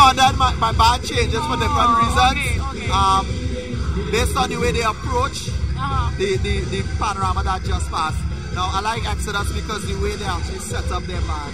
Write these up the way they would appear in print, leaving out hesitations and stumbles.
now and then my band changes for different reasons. Okay. Based on the way they approach the panorama that just passed. Now I like Exodus because the way they actually set up their band.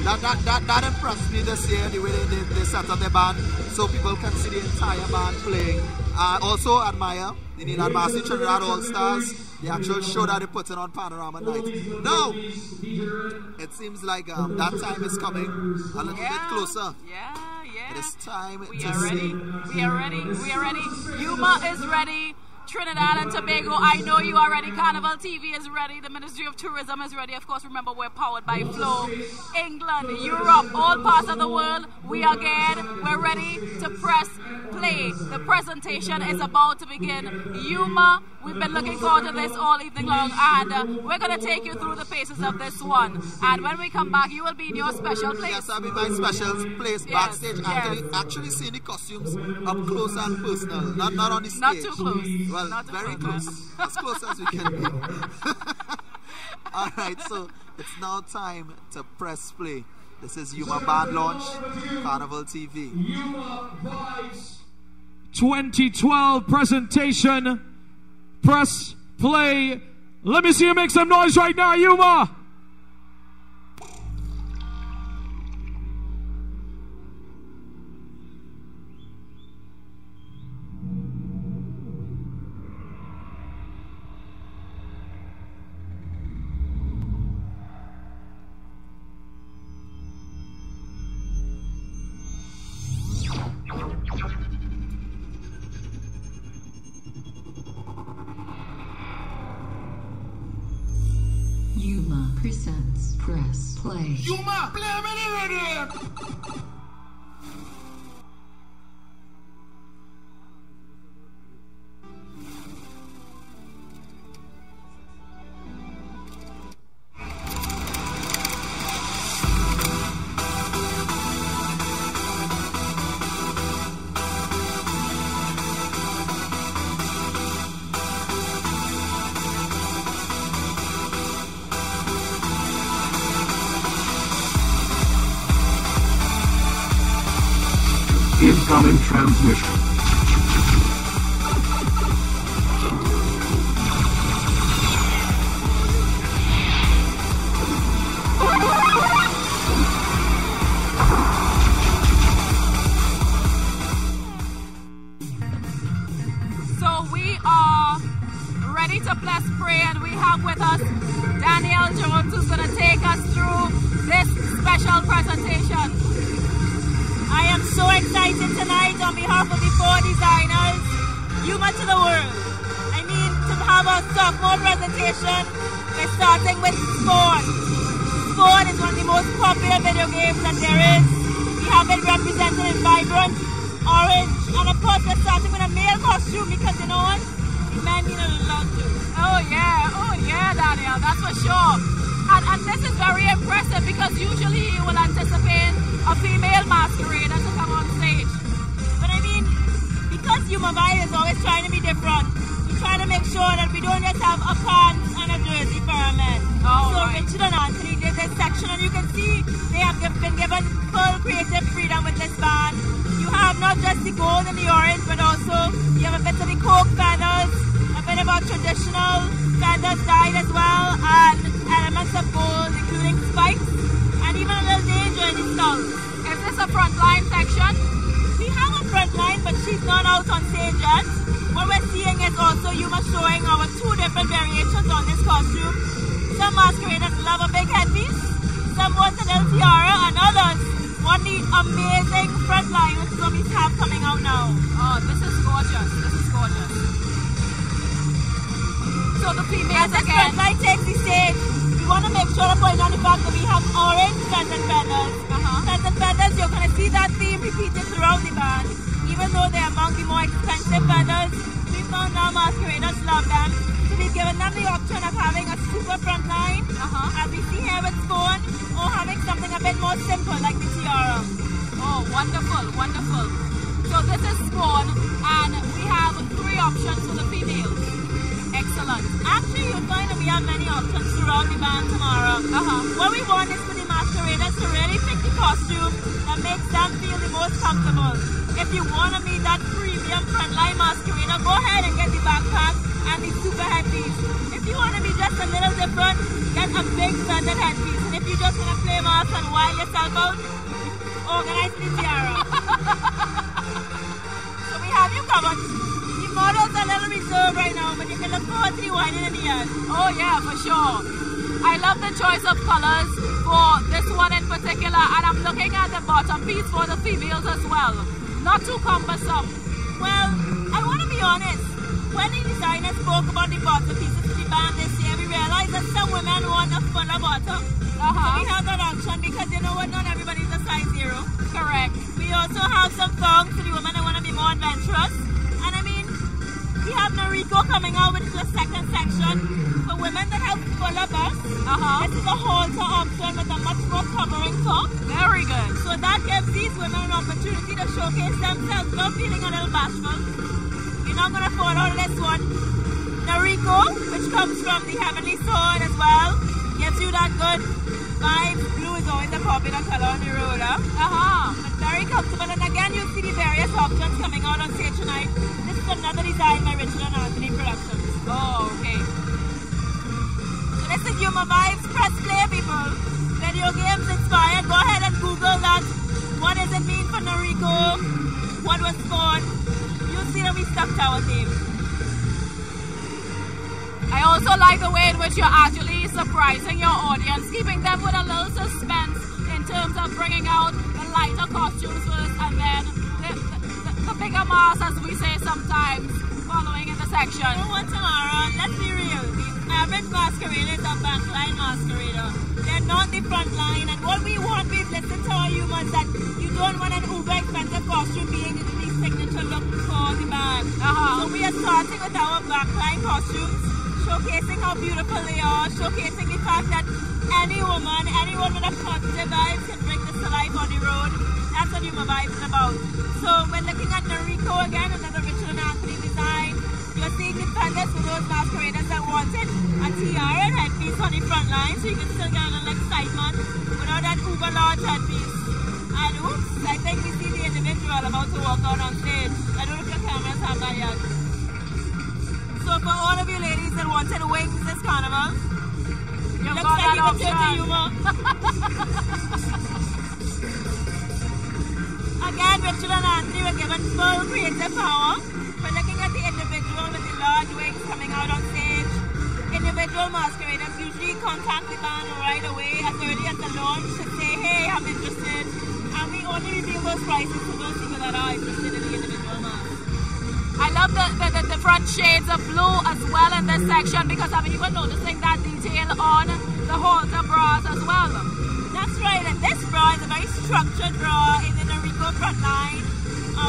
That impressed me this year, the way they set up their band so people can see the entire band playing. I also admire the Trinidad Trinidad All-Stars, the actual show that they put on Panorama Night. Now, it seems like that time is coming a little bit closer. Yeah. It is time We to are ready. see. We are ready. We are ready. Yuma is ready. Trinidad and Tobago, I know you are ready. Carnival TV is ready. The Ministry of Tourism is ready. Of course, remember, we're powered by Flow. England, Europe, all parts of the world, we are geared. We're ready to press play. The presentation is about to begin. Yuma, we've been looking forward to this all evening long, and we're going to take you through the paces of this one. And when we come back, you will be in your special place. Yes, I'll be in my special place backstage. Actually seeing the costumes up close and personal, not on the stage. Not too close. Well, very close. As close as we can be. Alright, so it's now time to press play. This is Yuma Band Launch, Carnival TV. Yuma Vibes 2012 presentation. Press play. Let me see you make some noise right now, Yuma. Yuma presents Press Play. Yuma, play me the rhythm! Incoming transmission. So we are ready to bless pray, and we have with us Daniel Jones, who's going to take us through this special presentation. I am so excited tonight on behalf of the 4 designers, Yuma to the world. I mean, to have a sophomore presentation, we're starting with Spawn. Spawn is one of the most popular video games that there is. We have it represented in vibrant orange, and of course we're starting with a male costume because, you know what, the men need a little love too. Oh yeah, Daniel, that's for sure. And this is very impressive because usually you will anticipate a female masquerader to come on stage. But I mean, because Yuma Vibe is always trying to be different, we try to make sure that we don't just have a pants and a jersey for our men. Richard and Anthony did this section, and you can see they have been given full creative freedom with this band. You have not just the gold and the orange, but also you have a bit of the coke feathers, a bit of our traditional feathers dyed as well, and elements of gold, including spikes, and even a little danger in the skull. Is this a frontline section? We have a frontline, but she's not out on stage yet. What we're seeing is also Yuma showing our 2 different variations on this costume. Some masqueraders love a big headpiece, some want a little tiara, and others want the amazing frontline, which is what we have coming out now. Oh, this is gorgeous. This is gorgeous. So the females as again. Frontline takes the stage, we want to make sure to point out the fact that we have orange feathered feathers. Feathered feathers, you're going to see that theme repeated throughout the band. Even though they're among the more expensive feathers, we found our masqueraders love them. So we've given them the option of having a super frontline, as we see here with Spawn, or having something a bit more simple like the tiara. Oh, wonderful, wonderful. So this is Spawn, and we have 3 options for the females. Excellent. Actually, you'll find that we have many options throughout the band tomorrow. What we want is for the masqueraders to really pick the costume that makes them feel the most comfortable. If you want to meet that premium frontline masquerader, go ahead and get the backpack and the super headpiece. If you want to be just a little different, get a big feathered headpiece. And if you just want to play mask and wild yourself out, organize the tiara. So we have you covered. The model's a little reserved right now, but you can look forward to the winding in the end. Oh yeah, for sure. I love the choice of colors for this one in particular, and I'm looking at the bottom piece for the females as well. Not too cumbersome. Well, I want to be honest. When the designer spoke about the bottom pieces to the band this year, we realized that some women want a fuller bottom. So we have that option because you know what, not everybody's a size 0. Correct. We also have some thongs for the women that want to be more adventurous. And I mean, we have Nariko coming out with the second section for women that have fuller busts. This is a halter option with a much more covering top. Very good. So that gives these women an opportunity to showcase themselves without feeling a little bashful. You're not going to fall out of this one. Nariko, which comes from the Heavenly Sword as well, gives you that good vibe. Blue is always a popular color on the road. But very comfortable. And again, you'll see the various options coming out on stage tonight. This is another design by Richard and Anthony Productions. Oh, okay. So this is Yuma Vibes. Press play, people. Video games inspired. Go ahead and Google that. What does it mean for Nariko? What was spawned? You'll see that we stuck to our theme. I also like the way in which you're actually surprising your audience, keeping them with a little suspense in terms of bringing out the lighter costumes first and then the bigger masks, as we say sometimes, following in the section. You know what, Tamara? Let's be real. The average masquerader is a backline masquerader. They're not the front line. And what we want, we've listened to our humans, that you don't want an uber expensive costume being the signature look for the band. So we are starting with our backline costumes, showcasing how beautiful they are, showcasing the fact that anyone with a positive vibe can bring this to life on the road. That's what Yuma Vibes is about. So we're looking at Nariko again, another Richard and Anthony design. You're seeing the feathers for those masqueraders that wanted a tiara and headpiece on the front line, so you can still get a little excitement without that uber large headpiece. And oops, I think we see the individual about to walk out on stage. I don't know if your cameras have that yet. So for all of you ladies that wanted wings this carnival, You've looks got like you that can take the option. Yuma. Again, Richard and Anthony were given full creative power. We're looking at the individual with the large wings coming out on stage. Individual masqueraders usually contact the band right away as early as the launch to say, hey, I'm interested. And we only reveal those prices to those people that are interested in the individual mask. I love the different shades of blue as well in this section, because I'm even noticing that detail on the halter bras as well. That's right, and this bra is a very structured bra in the Nariko front line.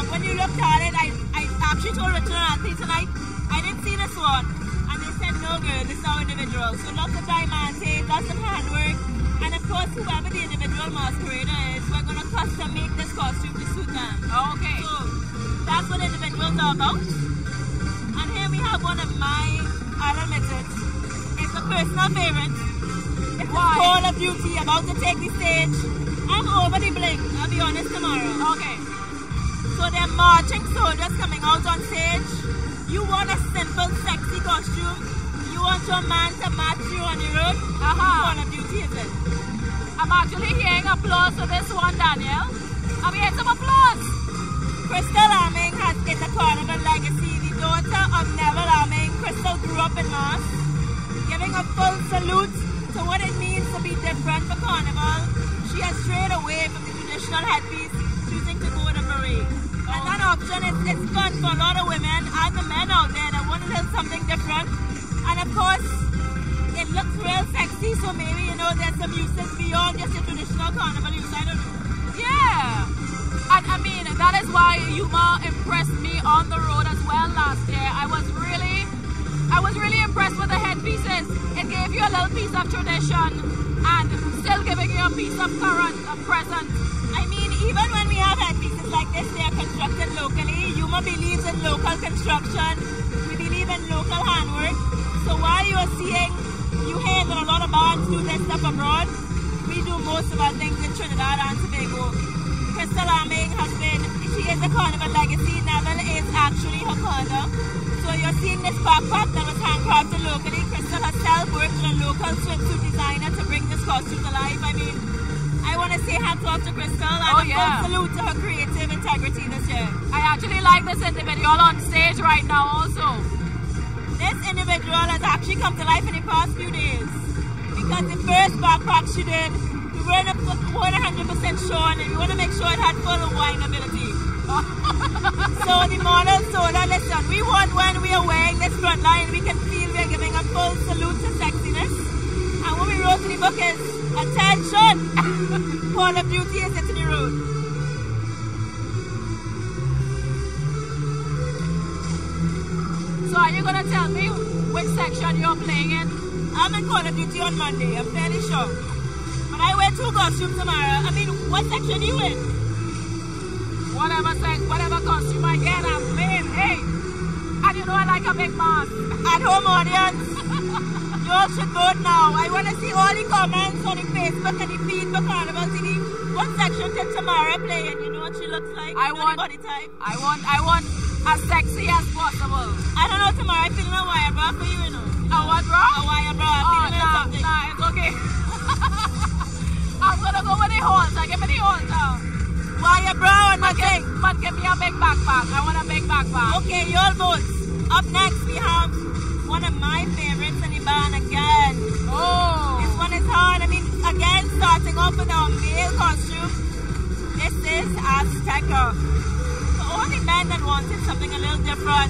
When you looked at it, I actually told Richard and Anthony tonight, I didn't see this one. And they said, no girl, this is our individual. So lots of diamante, lots of handwork. And of course, whoever the individual masquerader is, we're going to custom make this costume to suit them. Okay. So that's what individuals are about. And here we have one of my, I'll admit it, it's a personal favorite. It's Call of Duty, about to take the stage. I'm over the bling, I'll be honest, tomorrow. Okay. So they're marching soldiers coming out on stage. You want a simple, sexy costume. You want your man to match you on the road. Call of Duty is it. I'm actually hearing applause for this one, Daniel. I'm hearing some applause. Crystal Arming is a Carnival legacy. The daughter of Neville Arming, Crystal grew up in Mass, giving a full salute to what it means to be different for Carnival. She has strayed away from the traditional headpiece, choosing to go with a beret. And that option is fun for a lot of women and the men out there that want to do something different. And of course, it looks real sexy, so maybe, you know, there's some uses beyond just your traditional Carnival use. I don't know. Yeah. And I mean, that is why Yuma impressed me on the road as well last year. I was really impressed with the headpieces. It gave you a little piece of tradition and still giving you a piece of current, a present. I mean, even when we have headpieces like this, they are constructed locally. Yuma believes in local construction. We believe in local handwork. So while you are seeing, you hear that a lot of bands do their stuff abroad, we do most of our things in Trinidad and Tobago. Crystal Arming has been, she is a Carnival legacy. Neville is actually her father. So you're seeing this backpack that was handcrafted locally. Crystal herself worked with a local swimsuit designer to bring this costume to life. I mean, I want to say hats off to Crystal and a full salute to her creative integrity this year. I actually like this individual on stage right now also. This individual has actually come to life in the past few days. Because the first backpack she did, we weren't 100% sure and we want to make sure it had full wine ability. So the model told her, listen, we want when we are wearing this front line, we can feel we're giving a full salute to sexiness. And what we wrote in the book is, attention, Call of Duty is hitting the road. So are you going to tell me which section you're playing in? I'm in Call of Duty on Monday, I'm fairly sure. But I wear 2 costumes tomorrow. I mean, what section are you in? Whatever costume I get, I'm playing. Hey! And you know I like a big mask. At home audience, you all should vote now. I want to see all the comments on the Facebook and the feed for Carnival TV. What section did Tamara play in? You know what she looks like? I want body type. I want as sexy as possible. I don't know, Tamara. I'm feeling a wire bra for you, you know. A what bra? A wire bra. I'm feeling something. Nah, it's okay. I'm gonna go with the halter. Give me the halter. Wire bra or nothing? But give me a big backpack. I want a big backpack. Okay, you all vote. Up next, we have one of my favorites in the band again. Oh. This one is hard. I mean, again, starting off with our male costume. This is Azteca. For all the men that wanted something a little different,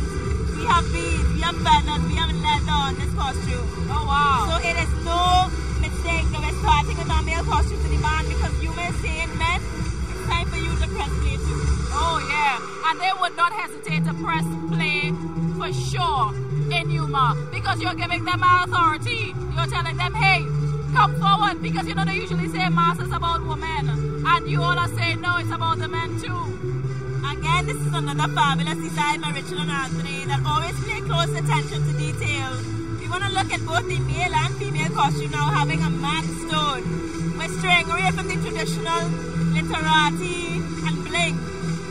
we have beads, we have feathers, we have leather on this costume. Oh, wow. So it is no mistake that we're starting with our male costumes in the band because Yuma is saying, men, it's time for you to press play too. Oh, yeah. And they would not hesitate to press play for sure in Yuma because you're giving them authority. You're telling them, hey, come forward, because you know they usually say mass is about women and you all are saying no, it's about the men too. Again, this is another fabulous design by Richard and Anthony that always pay close attention to detail. We want to look at both the male and female costume now having a matte stone. We're straying away from the traditional literati and bling.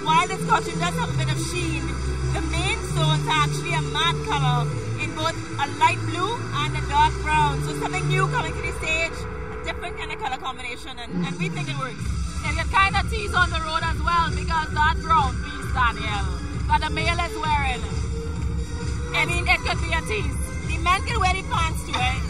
While this costume does have a bit of sheen, the main stones are actually a matte color in both a light blue and a dark brown. So something new coming to the stage, a different kind of color combination, and we think it works. You can kind of tease on the road as well because that brown piece, Daniel, that the male is wearing, I mean, it could be a tease. The men can wear the pants too, right?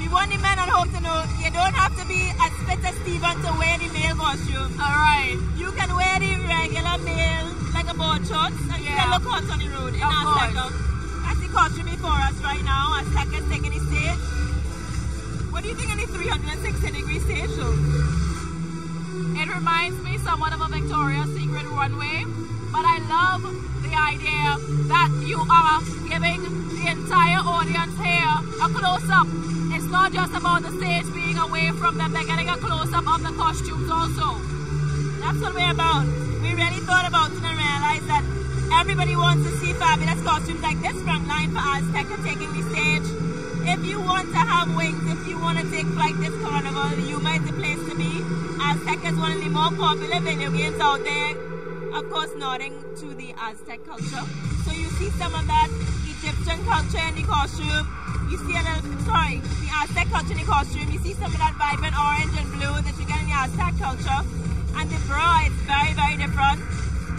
We want the men at home to know you don't have to be as fit as Steven to wear the male costume. Alright. You can wear the regular male, like a board shorts, and you can look hot on the road in Azteca. That's the costume before us right now. Azteca is taking the stage. What do you think of the 360-degree stage show? It reminds me somewhat of a Victoria's Secret runway, but I love the idea that you are giving the entire audience here a close-up. It's not just about the stage being away from them, they're getting a close-up of the costumes also. That's what we're about. We really thought about it and realized that everybody wants to see fabulous costumes like this front line for Azteca taking the stage. If you want to have wings, if you want to take flight this carnival, Yuma is the place to be. Azteca is one of the more popular video games out there. Of course, nodding to the Aztec culture. So you see some of that Egyptian culture in the costume. You see the Aztec culture in the costume. You see some of that vibrant orange and blue that you get in the Aztec culture. And the bra is very, very different.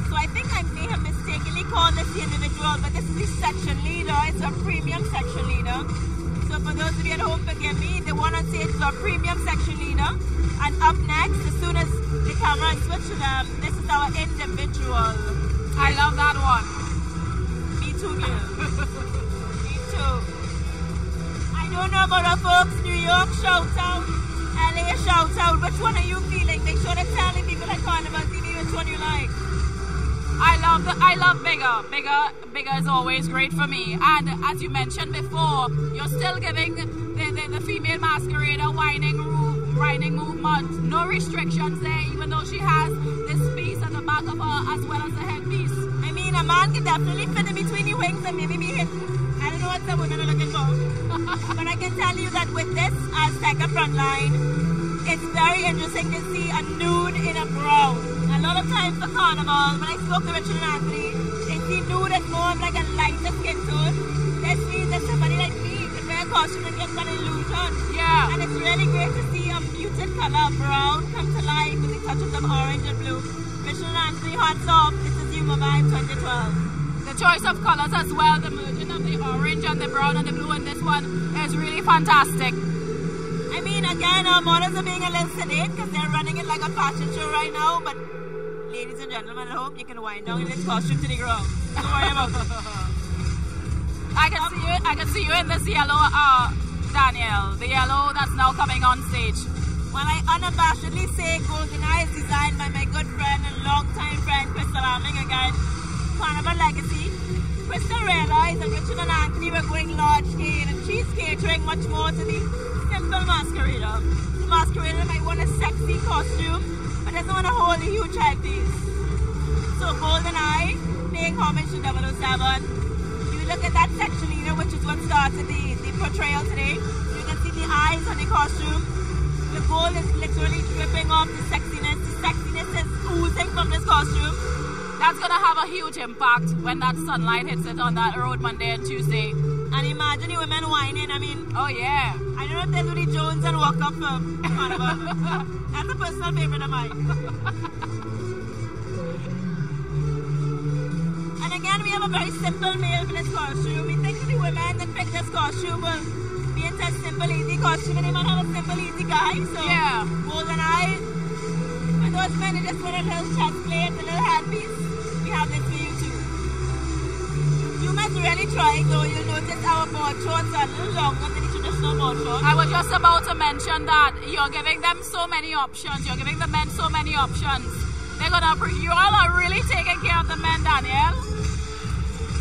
So I think I may have mistakenly called this the individual, but this is the section leader. It's a premium section leader. So for those of you at home, forgive me, the one on stage is our premium section leader. And up next, as soon as the camera is switched to them, this is our individual. I love that one. Me too, girl. Me too. I don't know about our folks, New York, shout out. LA, shout out. Which one are you feeling? Make sure to tell the people at Carnival TV which one you like. I love bigger is always great for me. And as you mentioned before, you're still giving the female masquerader whining movement. No restrictions there, even though she has this piece at the back of her as well as the headpiece. I mean, a man can definitely fit in between the wings and maybe be hitting. I don't know what some women are looking for. But I can tell you that with this Azteca front line, it's very interesting to see a nude in a brown. A lot of times for Carnival, when I spoke to Richard and Anthony, they see nude as more of like a lighter skin tone. This means that somebody like me can wear a costume and get that illusion. Yeah. And it's really great to see a muted color, brown, come to life with the touches of orange and blue. Richard and Anthony, hats off. This is Yuma Vibe 2012. The choice of colors as well, the merging of the orange and the brown and the blue in this one is really fantastic. I mean, again, our models are being a little sedate because they're running it like a fashion show right now, but ladies and gentlemen, I hope you can wind down in this costume to the ground. Don't worry about it. I can see you in this yellow, Daniel, the yellow that's now coming on stage. Well, I unabashedly say Goldeneye is designed by my good friend and longtime friend, Crystal Arming again. Carnival Legacy. Crystal realized that Richard and Anthony were going large scale and she's catering much more to the simple masquerader. The masquerader might want a sexy costume, but doesn't want to hold a huge headpiece. So Goldeneye, paying homage to 007. You look at that section leader, which is what started the portrayal today. You can see the eyes on the costume. The gold is literally dripping off the sexiness. The sexiness is oozing from this costume. That's going to have a huge impact when that sunlight hits it on that road Monday and Tuesday. And imagine the women whining. I mean, oh yeah. I don't know if they'll do the Jones and walk up from Carnival. That's a personal favorite of mine. And again, we have a very simple male for this costume. We think the women that pick this costume will be into a simple, easy costume, and they might have a simple, easy guy. So, yeah. Goldeneye, for those men who just want a little chest plate, a little headpiece, we have this for you too. You must really try, though. You'll notice our board shorts are a little longer than the traditional board shorts. I was just about to mention that you're giving them so many options. You're giving the men so many options. They're gonna, you all are really taking care of the men, Daniel.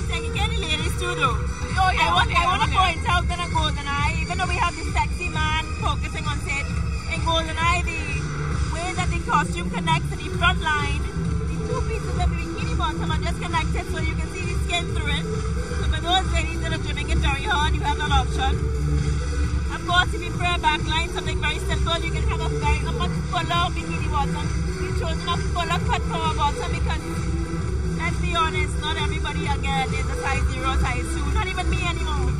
Taking care of the ladies too, though. Oh, yeah, I want to point out that in Goldeneye, even though we have the sexy man focusing on stage, in Goldeneye, the way that the costume connects to the front line, the two pieces of the bikini bottom are just connected so you can see the skin through it. So for those ladies that are trimming it very hard, you have that option. Of course, if you prefer a backline, something very simple, you can have a much fuller bikini bottom. We've chosen a fuller cut for our bottom because, let's be honest, not everybody again is a size 0, size 2. Not even me anymore.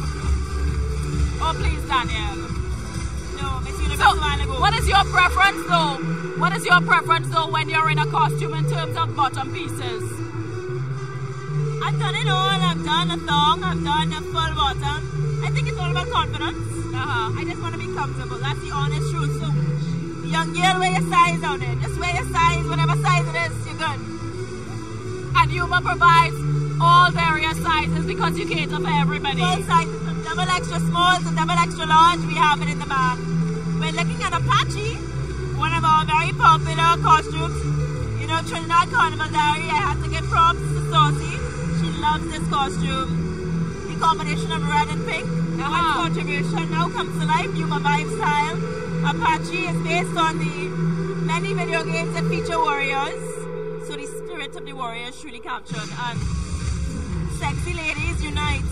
Oh, please, Daniel. No, Miss Universe So, a while ago. what is your preference, though? What is your preference, though, when you're in a costume in terms of bottom pieces? I've done it all. I've done a thong. I've done a full bottom. I think it's all about confidence. I just want to be comfortable. That's the honest truth. So, young girl, wear your size out there. Just wear your size, whatever size it is, you're good. And Yuma provides all various sizes because you cater for everybody. All sizes, from double extra small to double extra large, we have it in the bag. We're looking at Apache, one of our very popular costumes. You know, Trinidad Carnival Diary, I had to give props to Saucy. She loves this costume. The combination of red and pink. One contribution now comes to life, Yuma Vibe style. Apache is based on the many video games that feature warriors. So the spirit of the warrior is truly captured, and sexy ladies unite.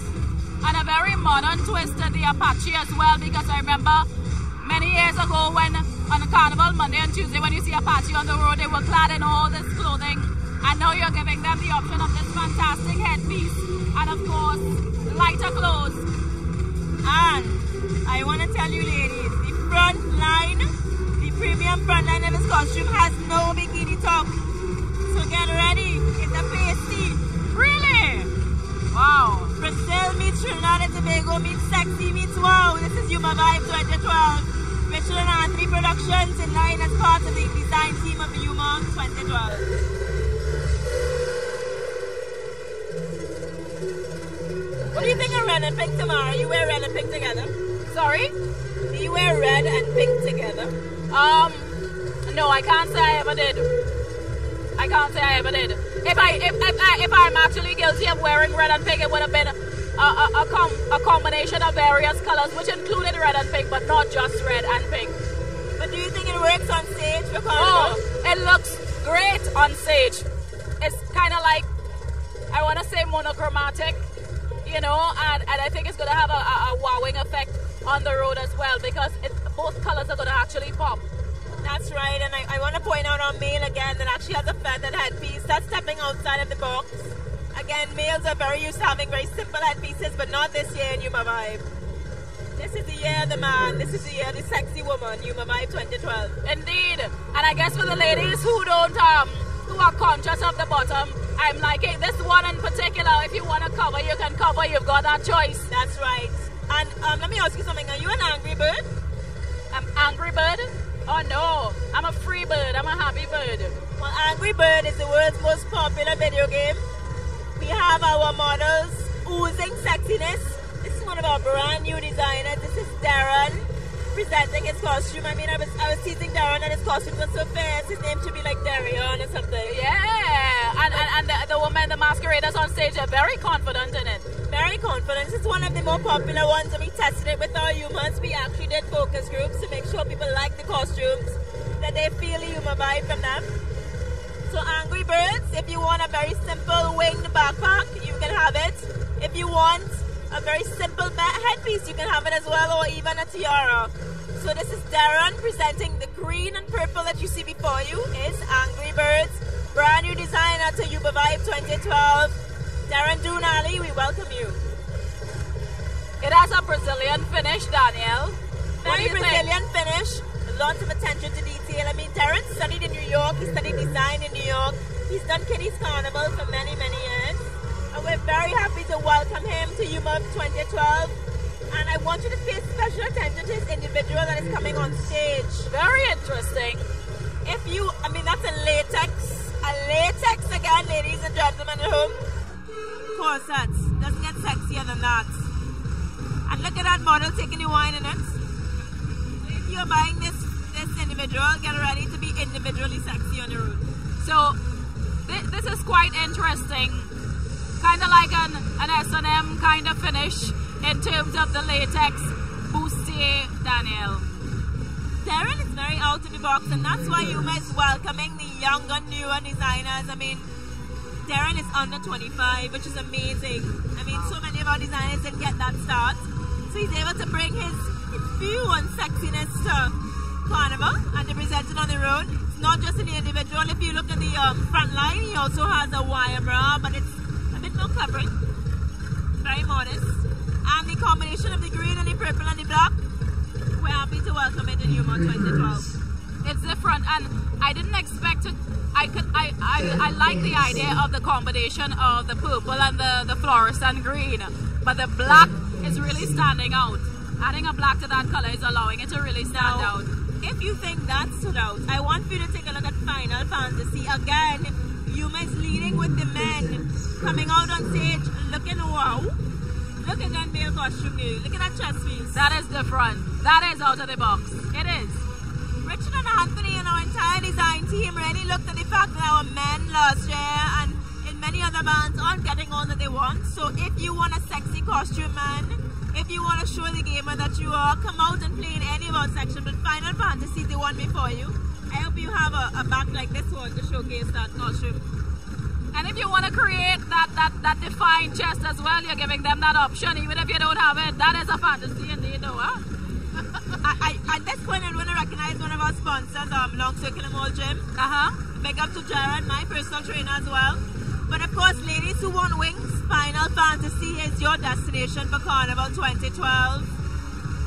And a very modern twist to the Apache as well, because I remember many years ago when on the Carnival Monday and Tuesday when you see Apache on the road, they were clad in all this clothing, and now you're giving them the option of this fantastic headpiece and of course lighter clothes. And I want to tell you ladies, the front line, the premium front line of this costume has no bikini top. So get ready, it's a pasty. Really? Wow. Brazil meets Trinidad and Tobago meets sexy meets wow. This is Yuma Vibe 2012. Richard and Anthony Productions in line as part of the design team of Yuma 2012. What do you think of red and pink tomorrow? You wear red and pink together? Sorry? Do you wear red and pink together? No, I can't say I ever did. I can't say I ever did. If I'm actually guilty of wearing red and pink, it would have been a combination of various colors, which included red and pink, but not just red and pink. But do you think it works on stage for Carnival? Oh, it looks great on stage. It's kind of like, I want to say monochromatic, you know, and I think it's going to have a wowing effect on the road as well, because both colors are going to actually pop. That's right, and I want to point out our male again that actually has a feathered headpiece. That's stepping outside of the box. Again, males are very used to having very simple headpieces, but not this year in Yuma Vibe. This is the year of the man. This is the year of the sexy woman, Yuma Vibe 2012. Indeed. And I guess for the ladies who who are conscious of the bottom, I'm liking this one in particular. If you want to cover, you can cover. You've got that choice. That's right. And let me ask you something. Are you an angry bird? I'm angry bird? Oh no, I'm a free bird. I'm a happy bird. Well, Angry Bird is the world's most popular video game. We have our models oozing sexiness. This is one of our brand new designers. This is Darren presenting his costume. I mean, I was teasing Darren and his costume was so fast. His name should be like Darion or something. Yeah, and the woman, the masqueraders on stage are very confident in it. Very confident. This is one of the more popular ones, and we tested it with our humans. We actually did focus groups to make sure people like the costumes, that they feel the Yuma vibe from them. So Angry Birds, if you want a very simple winged backpack, you can have it. If you want a very simple headpiece, you can have it as well, or even a tiara. So this is Darren presenting the green and purple that you see before you is Angry Birds, brand new designer to Yuma Vibe 2012. Darren Dunali, we welcome you. It has a Brazilian finish, Danielle. Very Brazilian finish. Lots of attention to detail. I mean, Darren studied in New York. He studied design in New York. He's done Kitty's Carnival for many, many years. And we're very happy to welcome him to Yuma 2012. And I want you to pay special attention to this individual that is coming on stage. Very interesting. I mean, that's a latex again, ladies and gentlemen at home. Corsets. Doesn't get sexier than that. And look at that model taking the wine in it. So if you're buying this individual, get ready to be individually sexy on the road. So this is quite interesting. Kind of like an S&M kind of finish in terms of the latex bustier, Danielle. Darren is very out of the box, and that's why Yuma is welcoming the younger, newer designers. I mean, Darren is under 25, which is amazing. I mean, so many of our designers didn't get that start. So he's able to bring his view on sexiness to Carnival and to present it on the road. It's not just in the individual. If you look at the front line, he also has a wire bra, but it's a bit more covering. Very modest. And the combination of the green and the purple and the black, we're happy to welcome it in Yuma 2012. It's different, and I didn't expect it. I like the idea of the combination of the purple and the fluorescent green, but the black is really standing out. Adding a black to that color is allowing it to really stand out. If you think that stood out, I want you to take a look at Final Fantasy. Again, Yuma is leading with the men coming out on stage looking wow. Look at that male costume here. Look at that chest piece. That is different. That is out of the box. It is. Richard and Anthony and our entire design team really looked at the fact that our men last year and in many other bands aren't getting all that they want. So if you want a sexy costume, man, if you want to show the gamer that you are, come out and play in any of our section. But Final Fantasy is the one before you. I hope you have a back like this one to showcase that costume. And if you want to create that defined chest as well, you're giving them that option, even if you don't have it. That is a fantasy indeed, though, huh? At this point, I want to recognize one of our sponsors, Long Circle Mall Gym. Big up to Jared, my personal trainer as well. But of course, ladies who want wings, Final Fantasy is your destination for Carnival 2012.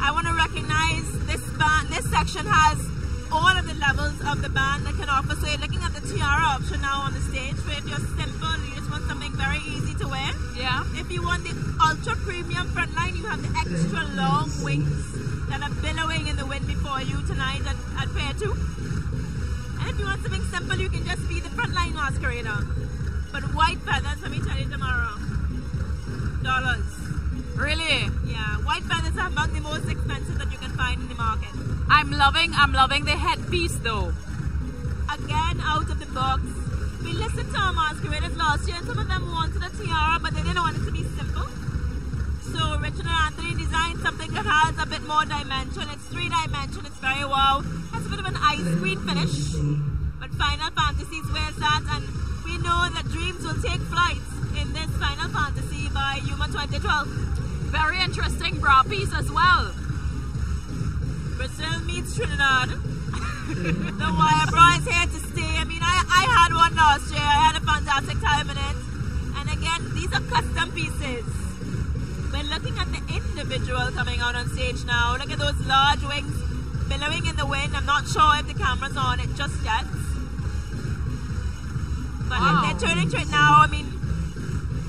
I want to recognize this band. This section has all of the levels of the band that can offer. So you're looking at the tiara option now on the stage. So if you're simple, you just want something very easy to wear. Yeah. If you want the ultra premium front line, you have the extra long wings that are billowing in the wind before you tonight at Fair 2. And if you want something simple, you can just be the frontline masquerader. But white feathers, let me tell you tomorrow, $. Really? Yeah, white feathers are among the most expensive that you can find in the market. I'm loving the headpiece though. Again, out of the box. We listened to our masqueraders last year and some of them wanted a tiara, but they didn't want it to be simple. So Richard and Anthony designed something that has a bit more dimension. It's 3-dimensional, it's very wow. Has a bit of an ice cream finish. But Final Fantasy wears that, and we know that dreams will take flight in this Final Fantasy by Yuma 2012. Very interesting bra piece as well. Brazil meets Trinidad. The wire bra is here to stay. I mean, I had one last year. I had a fantastic time in it. And again, these are custom pieces. We're looking at the individual coming out on stage now. Look at those large wings billowing in the wind. I'm not sure if the camera's on it just yet. But if they're turning to it now, I mean,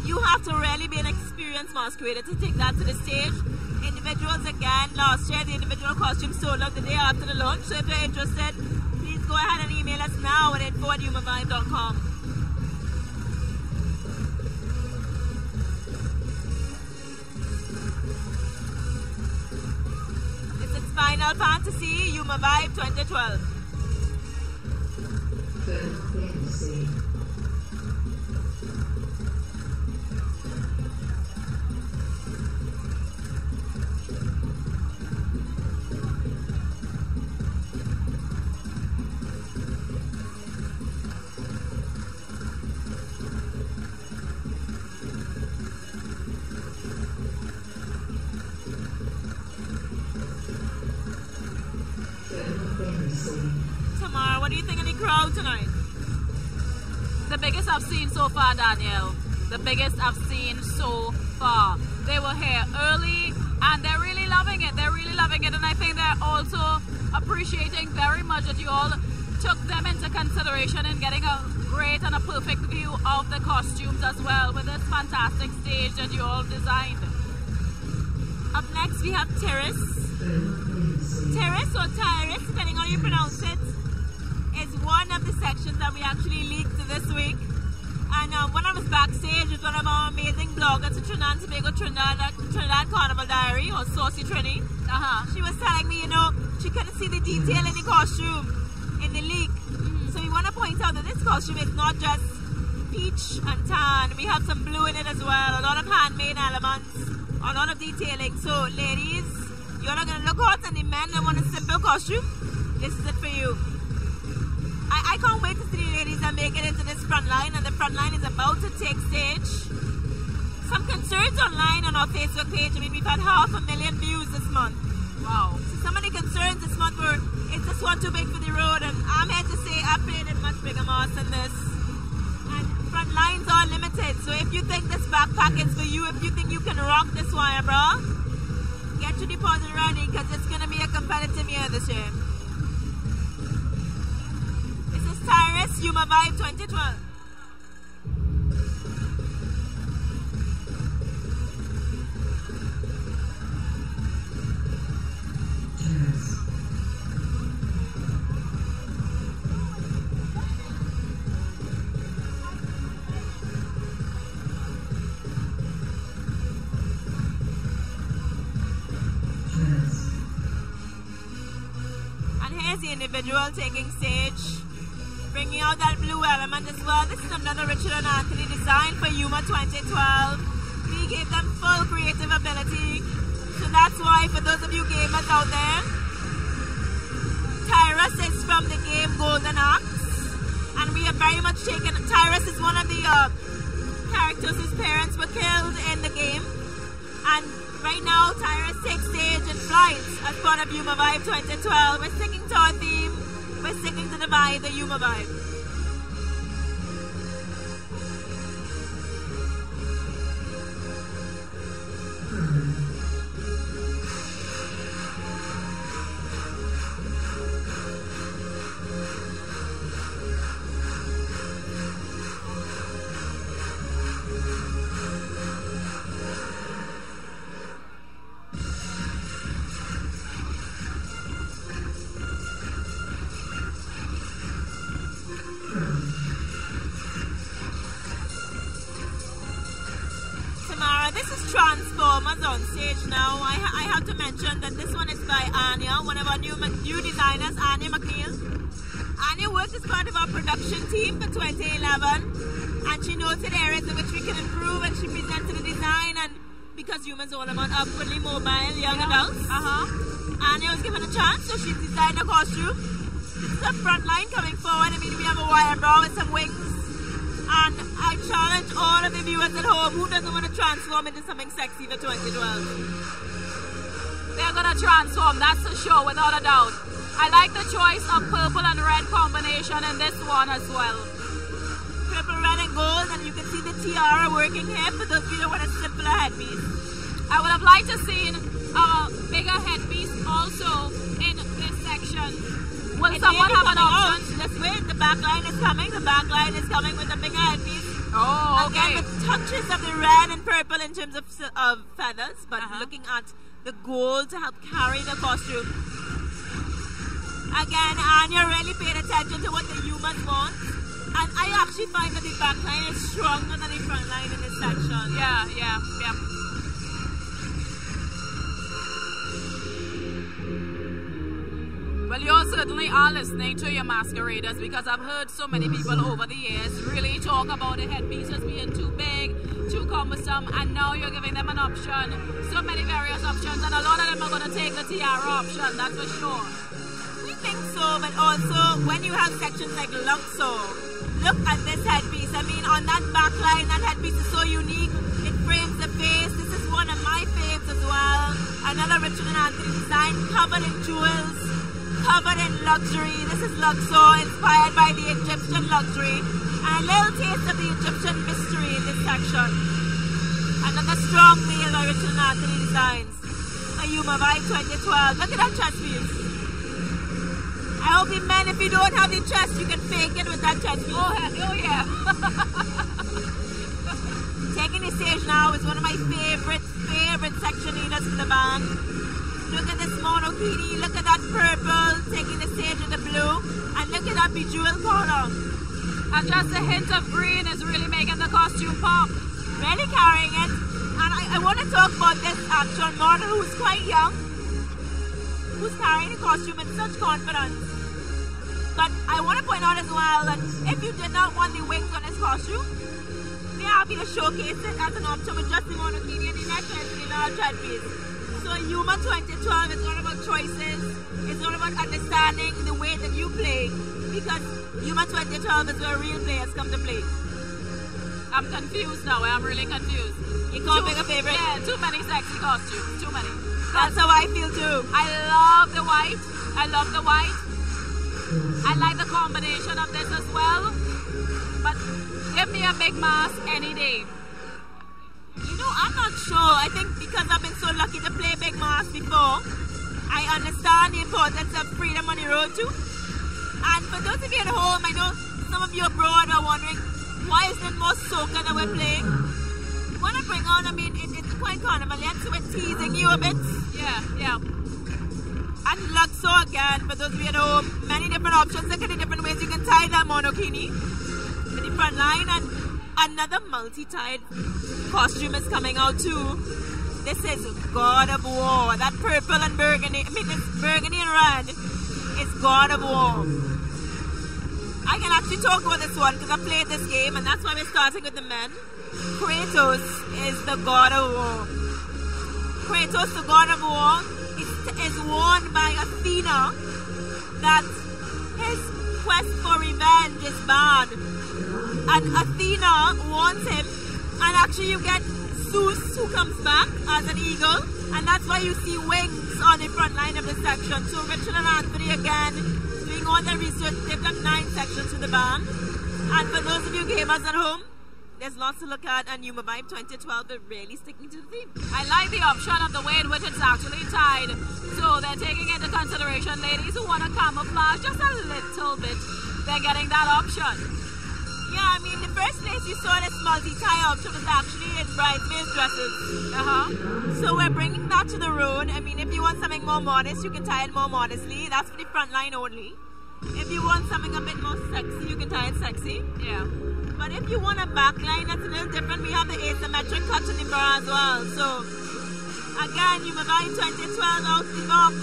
you have to really be an experienced masquerader to take that to the stage. Individuals again, last year the individual costume sold out the day after the launch. So if you're interested, please go ahead and email us now at info@yumavibe.com. It's its final fantasy, Yuma Vibe 2012. Tamara, what do you think of the crowd tonight? The biggest I've seen so far, Danielle. The biggest I've seen so far. They were here early and they're really loving it. They're really loving it, and I think they're also appreciating very much that you all took them into consideration in getting a great and a perfect view of the costumes as well with this fantastic stage that you all designed. Up next we have Tyrus. Tyrus or Tyrus, depending on how you pronounce it, is one of the sections that we actually leaked this week. And when I was backstage with one of our amazing bloggers at Trinidad and Tobago, Trinidad Carnival Diary, or Saucy Trini, she was telling me, you know, she couldn't see the detail in the costume in the leak. So we want to point out that this costume is not just peach and tan. We have some blue in it as well, a lot of handmade elements, a lot of detailing. So ladies, you're not going to look hot, and the men that want a simple costume, this is it for you. I can't wait to see the ladies that make it into this front line, and the front line is about to take stage. Some concerns online on our Facebook page. I mean, we've had 500,000 views this month. Wow. So some of the concerns this month were, is this one too big for the road? And I'm here to say I played in much bigger mass than this. And front lines are limited. So if you think this backpack is for you, if you think you can rock this wire bra, get your deposit ready, because it's going to be a competitive year this year. This is Tyrus, Yuma Vibe 2012. The individual taking stage, bringing out that blue element as well. This is another Richard and Anthony design for Yuma 2012. We gave them full creative ability, so that's why for those of you gamers out there, Tyrus is from the game Goldeneye, and we have very much taken. Tyrus is one of the characters whose parents were killed in the game, and right now, Tyrus takes stage in flight as part of Yuma Vibe 2012. We're sticking to our theme. We're sticking to the vibe, the Yuma Vibe. Transformers on stage now. I have to mention that this one is by Anya, one of our new designers, Anya McNeil. Anya worked as part of our production team for 2011, and she noted areas in which we can improve, and she presented a design. And because Yuma's all about upwardly mobile young adults, Anya was given a chance, so she designed a costume. This is a front line coming forward. I mean, we have a wire bra with some wings. And I challenge all of the viewers at home, who doesn't want to transform into something sexy for 2012? They're going to transform, that's for sure, without a doubt. I like the choice of purple and red combination in this one as well. Purple, red, and gold, and you can see the tiara working here for those of you who want a simpler headpiece. I would have liked to see a bigger headpiece also in this section. Will someone have an option? This way, the back line is coming. The back line is coming with a bigger headpiece. Oh, okay. Again, with touches of the red and purple in terms of feathers, but looking at the gold to help carry the costume. Again, Anya really paid attention to what the humans want. And I actually find that the back line is stronger than the front line in this section. Yeah. Well, you certainly are listening to your masqueraders, because I've heard so many people over the years really talk about the headpieces being too big, too cumbersome, and now you're giving them an option. So many various options, and a lot of them are going to take the tiara option, that's for sure. We think so, but also when you have sections like Luxor, look at this headpiece. I mean, on that back line, that headpiece is so unique. It frames the face. This is one of my faves as well. Another Richard and Anthony design, covered in jewels, covered in luxury. This is Luxor, inspired by the Egyptian luxury. And a little taste of the Egyptian mystery in this section. Another strong veil by Richard and Anthony designs. A Yuma Vibe 2012. Look at that chest piece. I hope the men, if you don't have the chest, you can fake it with that chest piece. Oh yeah. Taking the stage now is one of my favorite section leaders for the band. Look at this monokini, look at that purple, taking the stage with the blue, and look at that bejeweled color. And just a hint of green is really making the costume pop. Really carrying it. And I want to talk about this actual model who's quite young, who's carrying the costume in such confidence. But I want to point out as well that if you did not want the wings on his costume, we are happy to showcase it as an option with just the monokini and the necklace and the large headpiece. So Yuma 2012 is not about choices, it's not about understanding the way that you play, because Yuma 2012 is where real players come to play. I'm confused now, I'm really confused. You can't pick a favorite? Yeah, too many sexy costumes, too many. That's how I feel too. I love the white, I like the combination of this as well, but give me a big mask any day. You know, I'm not sure. I think because I've been so lucky to play big mask before, I understand the importance of freedom on the road too. And for those of you at home, I know some of you abroad are wondering, why is it more soca that we're playing? I want to bring on, I mean, it's quite Carnival, so we're teasing you a bit. Yeah. And Luxor again, for those of you at home, many different options. Look at the different ways you can tie that monokini with the front line. And another multi-tied costume is coming out too. This is God of War. That purple and burgundy, I mean this burgundy and red is God of War. I can actually talk about this one because I played this game, and that's why we're starting with the men. Kratos is the God of War. Kratos, the God of War, is warned by Athena that his quest for revenge is bad. And Athena warns him, and actually you get Zeus who comes back as an eagle, and that's why you see wings on the front line of the section. So Richard and Anthony again doing all their research. They've got 9 sections to the band, and for those of you gamers at home, there's lots to look at, and Yuma Vibe 2012, they're really sticking to the theme. I like the option of the way in which it's actually tied. So they're taking into consideration ladies who want to camouflage just a little bit. They're getting that option. Yeah, I mean, the first place you saw this multi-tie option was actually in bridesmaids dresses. So we're bringing that to the road. I mean, if you want something more modest, you can tie it more modestly. That's for the front line only. If you want something a bit more sexy, you can tie it sexy. Yeah. But if you want a backline that's a little different, we have the asymmetric cut in the bra as well. So, again, Yuma Vibe 2012 out the box.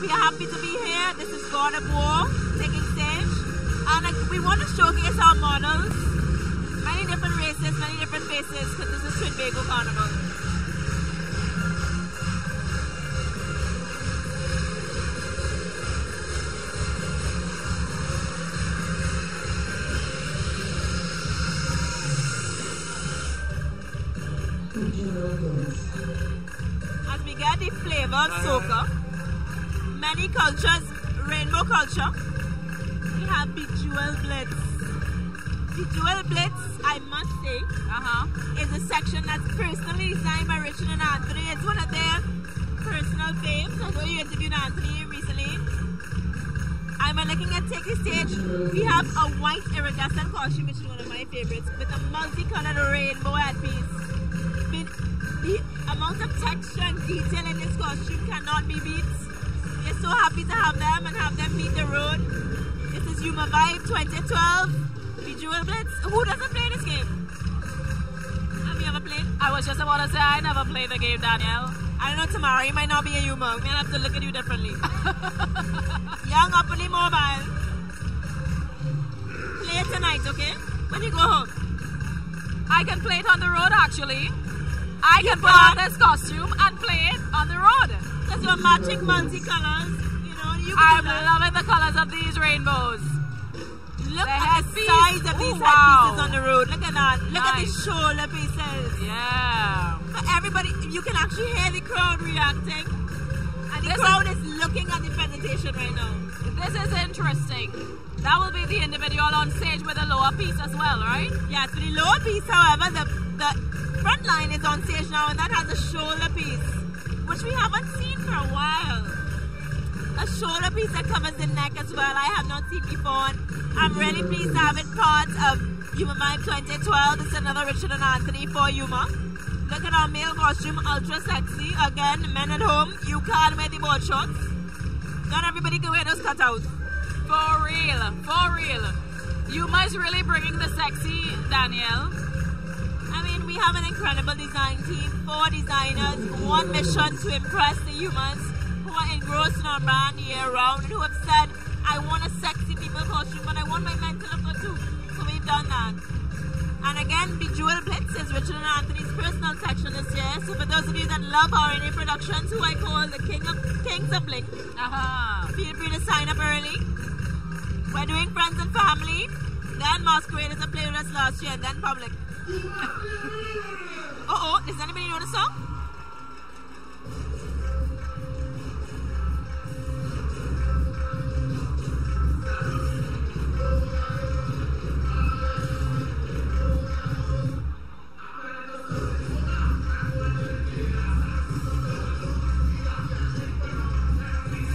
We are happy to be here. This is God of War taking stage. And we want to showcase our models. Many different races, many different faces, because this is Trinidad Carnival. As we get the flavor of soca, many cultures rainbow culture. We have Bejeweled Blitz. Bejeweled Blitz, I must say, is a section that's personally designed by Richard and Anthony. It's one of their personal faves. I know you interviewed Anthony recently. I'm looking at Take the Stage. We have a white iridescent costume, which is one of my favorites, with a multicolored rainbow headpiece. The amount of texture and detail in this costume cannot be beat. We're so happy to have them and have them meet the road. This is Yuma Vibe 2012, Bejeweled Blitz. Who doesn't play this game? Have you ever played? I was just about to say I never played the game, Danielle. I don't know, Tamara, you might not be a Yuma. We might have to look at you differently. Young, uppity, mobile. Play it tonight, okay? When you go home. I can play it on the road, actually. I can put on this costume and play it on the road. Because you're matching multicolors. You know, I'm loving the colors of these rainbows. Look at the size of these headpieces on the road. Look at that. Look at the shoulder pieces. Yeah. For everybody, you can actually hear the crowd reacting. And the crowd is looking at the presentation right now. This is interesting. That will be the individual on stage with a lower piece as well, right? Yes, with the lower piece, however, the front line is on stage now, and that has a shoulder piece, which we haven't seen for a while. A shoulder piece that covers the neck as well. I have not seen before. I'm really pleased to have it part of Yuma Vibe 2012. This is another Richard and Anthony for Yuma. Look at our male costume, ultra sexy. Again, men at home, you can't wear the board shorts. Not everybody can wear those cutouts. For real, for real. Yuma is really bringing the sexy, Danielle. I mean, we have an incredible design team, 4 designers, one mission to impress the humans who are engrossed in our brand year round and who have said, I want a sexy people costume, but I want my men to look good too. So we've done that. And again, Bejeweled Blitz is Richard and Anthony's personal section this year. So for those of you that love RNA Productions, who I call the Kings of Bling, feel free to sign up early. We're doing Friends and Family, then Masqueraders that played with us last year, and then Public. Does anybody know the song?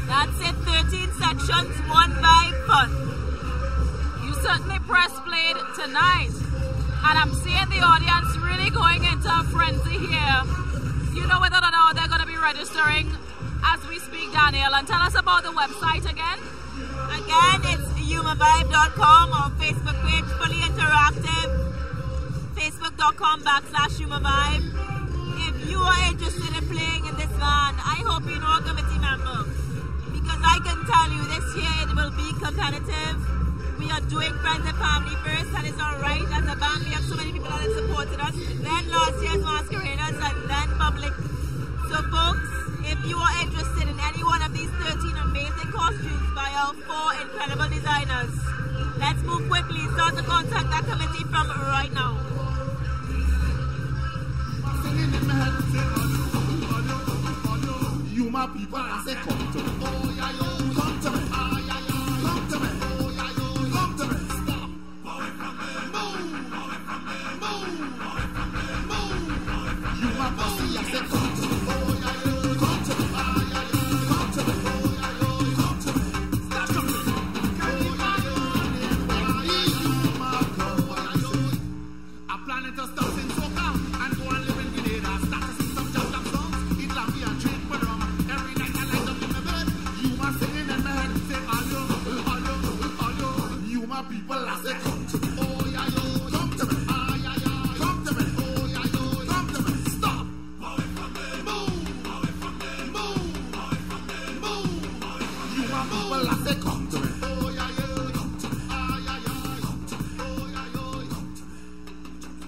That's it, 13 sections, 1 vibe fun. You certainly press played tonight. And I'm seeing the audience really going into a frenzy here. You know whether or not they're going to be registering as we speak, Danielle. And tell us about the website again. Again, it's yumavibe.com or Facebook page, fully interactive. Facebook.com/yumavibe. If you are interested in playing in this band, I hope you know a committee member. Because I can tell you this year it will be competitive. We are doing Friends and Family first, and it's alright. As a band, we have so many people that have supported us. Then last year's Masqueraders, and then Public. So folks, if you are interested in any one of these 13 amazing costumes by our 4 incredible designers, let's move quickly. Start to contact that committee from right now. Yuma people, I say come to me. Oh, yeah, yo, come to me. Come to me.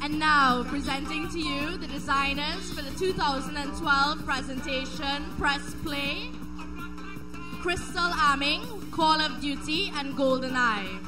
And now, presenting to you the designers for the 2012 presentation, Press Play, Crystal Arming, Call of Duty, and Goldeneye.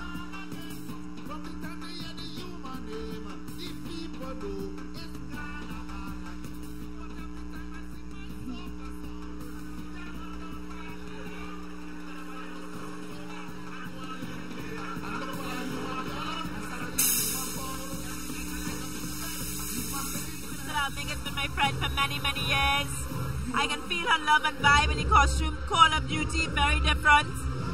Aming has been my friend for many, many years. I can feel her love and vibe in the costume. Call of Duty, very different.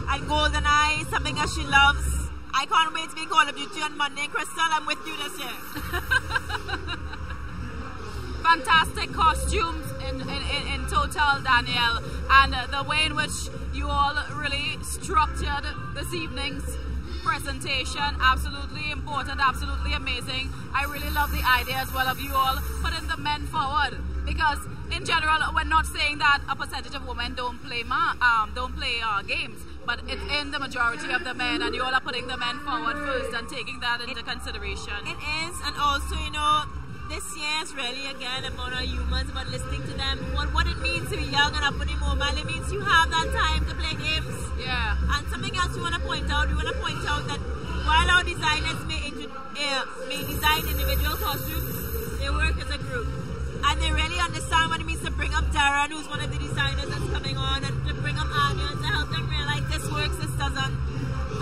And Goldeneye, something that she loves. I can't wait to be Call of Duty on Monday. Crystal, I'm with you this year. Fantastic costumes in total, Danielle. And the way in which you all really structured this evening's presentation, absolutely important, absolutely amazing. I really love the idea as well of you all putting the men forward, because in general we're not saying that a percentage of women don't play games, but it's in the majority of the men, and you all are putting the men forward first and taking that into consideration. It is, and also, you know, this year is really again about our humans, about listening to them, what it means to be young and up on the mobile. It means you have that time to play games. Yeah. And something else we want to point out that while our designers may design individual costumes, they work as a group. And they really understand what it means to bring up Darren, who's one of the designers that's coming on, and to bring up Anya, to help them realize this works, this doesn't.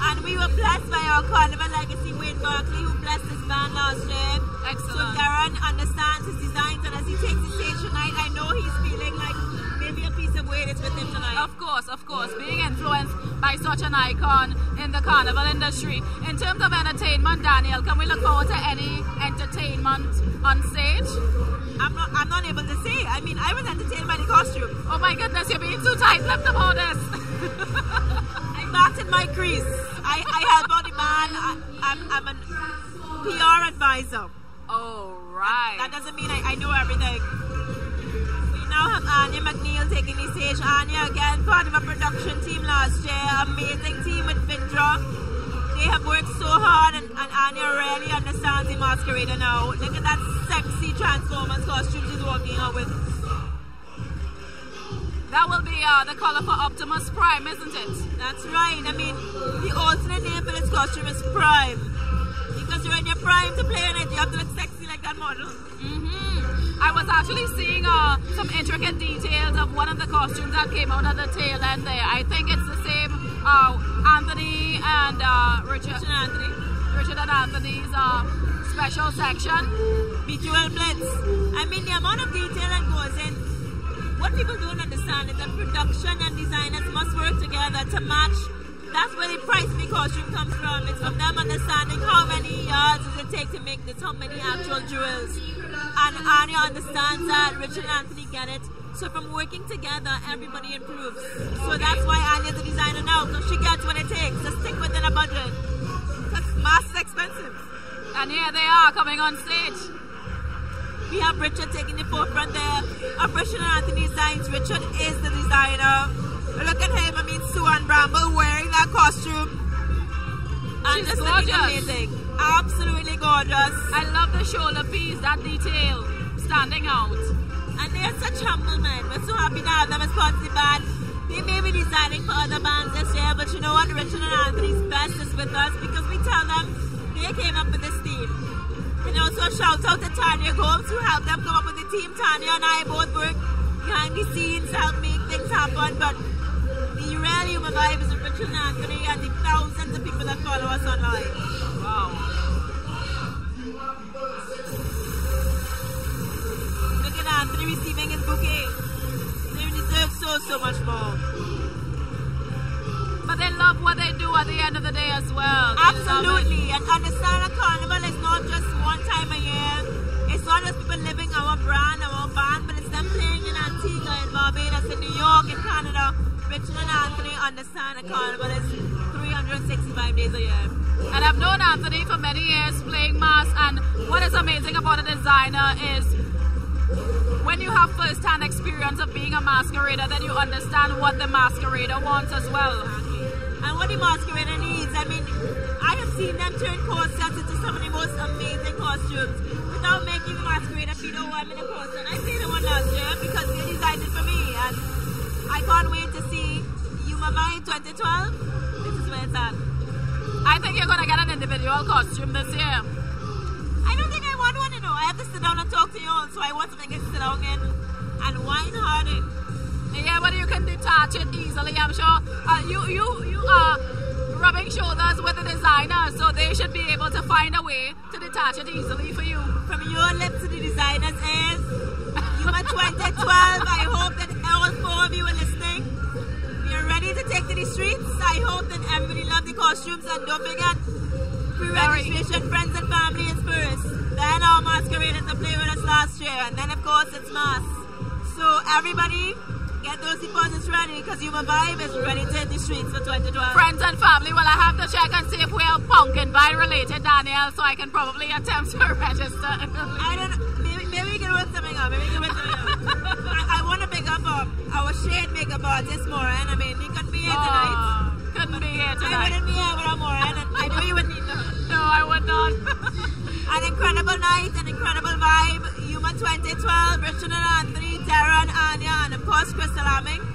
And we were blessed by our Carnival legacy, Wayne Barkley, who blessed his band last year. Excellent. So Darren understands his designs, and as he takes the stage tonight, I know he's feeling like maybe a piece of weight is with him tonight. Of course, being influenced by such an icon in the Carnival industry. In terms of entertainment, Daniel, can we look forward to any entertainment on stage? I'm not able to say. I mean, I was entertained by the costume. Oh my goodness, you're being too tight-lipped about this. I backed in my crease. I help out the band. I'm a PR advisor. Oh, right. That doesn't mean I know everything. We now have Anya McNeil taking the stage. Anya, again, part of a production team last year. Amazing team with Vindra. They have worked so hard, and Anya really understands the masquerader now. Look at that sexy Transformers costume she's walking out with. That will be the color for Optimus Prime, isn't it? That's right. I mean, the alternate name for this costume is Prime. Because you're in your prime to play in it, you have to look sexy like that model. I was actually seeing some intricate details of one of the costumes that came out at the tail end there. I think it's the same Anthony and Richard and Anthony's special section. Bejeweled Blitz. I mean, the amount of detail that goes in. What people don't understand is that production and designers must work together to match. That's where the price of the costume comes from. It's from them understanding how many yards does it take to make this, how many actual jewels. And Anya understands that, Richard and Anthony get it. So from working together, everybody improves. So that's why Anya's a designer now, because she gets what it takes to stick within a budget. Because masks are expensive. And here they are coming on stage. We have Richard taking the forefront there. Of Richard and Anthony Designs. Richard is the designer. Look at him, I mean, Sue and Bramble wearing that costume. And she's just gorgeous. looking amazing. Absolutely gorgeous. I love the shoulder piece, that detail standing out. And they are such humble men. We're so happy to have them as part of the band. They may be designing for other bands this year, but you know what? Richard and Anthony's best is with us because we tell them they came up with this theme. And also a shout out to Tanya Gomes, who helped them come up with the team. Tanya and I both work behind the scenes to help make things happen, but the real Yuma vibe is Richard and Anthony and the thousands of people that follow us online. Wow. Look at Anthony receiving his bouquet. They deserve so much more. But they love what they do at the end of the day as well. Absolutely. And understand that Carnival is not just one time a year. It's not just people living our brand, our band, but it's them playing in Antigua, in Barbados, in New York, in Canada. Richard and Anthony understand that Carnival is 365 days a year. And I've known Anthony for many years playing masks, and what is amazing about a designer is when you have first-hand experience of being a masquerader, then you understand what the masquerader wants as well. And what the masquerader needs. I mean, I have seen them turn corsets into some of the most amazing costumes without making the masquerader feel, oh, I'm in a corset. I played the one last year because they designed it for me, and I can't wait to see Yuma in 2012. This is where it's at. I think you're going to get an individual costume this year. I don't think I want one, you know. I have to sit down and talk to you all, so I want something to sit down in and wine hard in. Yeah, but you can detach it easily, I'm sure. You are rubbing shoulders with the designer, so they should be able to find a way to detach it easily for you. From your lips to the designers is of you are listening. We are ready to take to the streets. I hope that everybody loved the costumes, and don't forget, pre-registration, friends and family is first. Then our masqueraders to play with us last year, and then of course it's mass. So everybody, get those deposits ready, because Yuma Vibe is ready to hit the streets for 2012. Friends and family, well, I have to check and see if we are pumpkin vine related, Danielle, so I can probably attempt to register. I don't know. Maybe we can work something out. I want to pick up our shade makeup artist, Maureen. I mean, he couldn't be here tonight. Couldn't be here tonight. I wouldn't be here without Maureen, and I know you would need her. No, I would not. An incredible night, an incredible vibe. Yuma 2012, Richard and Anthony, Darren, Anya, and of course, Crystal Aming.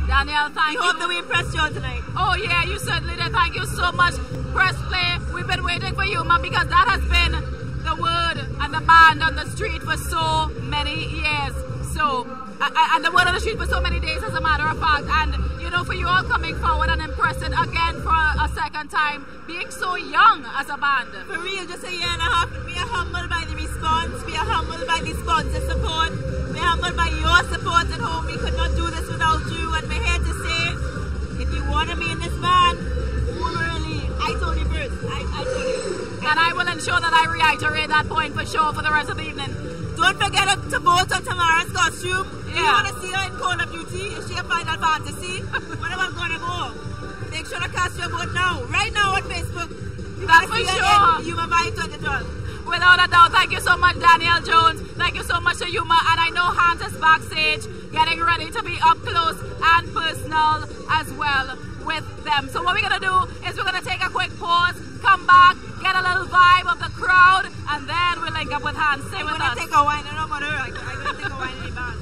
Danielle, thank you. We hope that we impressed you all tonight. Oh yeah, you certainly did. Thank you so much. Press play. We've been waiting for Yuma because that has been the word and the band on the street for so many years. So, and the word on the street for so many days, as a matter of fact. And, you know, for you all coming forward and impressing again for a second time, being so young as a band. For real, just a year and a half. We are humbled by the response. We are humbled by the sponsor support. We are humbled by your support at home. We could not do this without you. And we're here to say, if you want to be in this band, really, I told you first. I told you. And I will ensure that I reiterate that point for sure for the rest of the evening. Don't forget to vote on Tamara's costume. If you want to see her in Call of Duty, is she a Final Fantasy? What about gonna go? Make sure to cast your vote now. Right now on Facebook. That's for sure. Yuma Vibe 2012. Without a doubt. Thank you so much, Danielle Jones. Thank you so much to Yuma. And I know Hans is backstage getting ready to be up close and personal as well with them. So what we're going to do is we're going to take a quick pause, come back, get a little vibe of the crowd, and then we'll link up with Hans. Stay with us. I'm going to take a wine. I don't know about her. I'm going to take a wine in the band.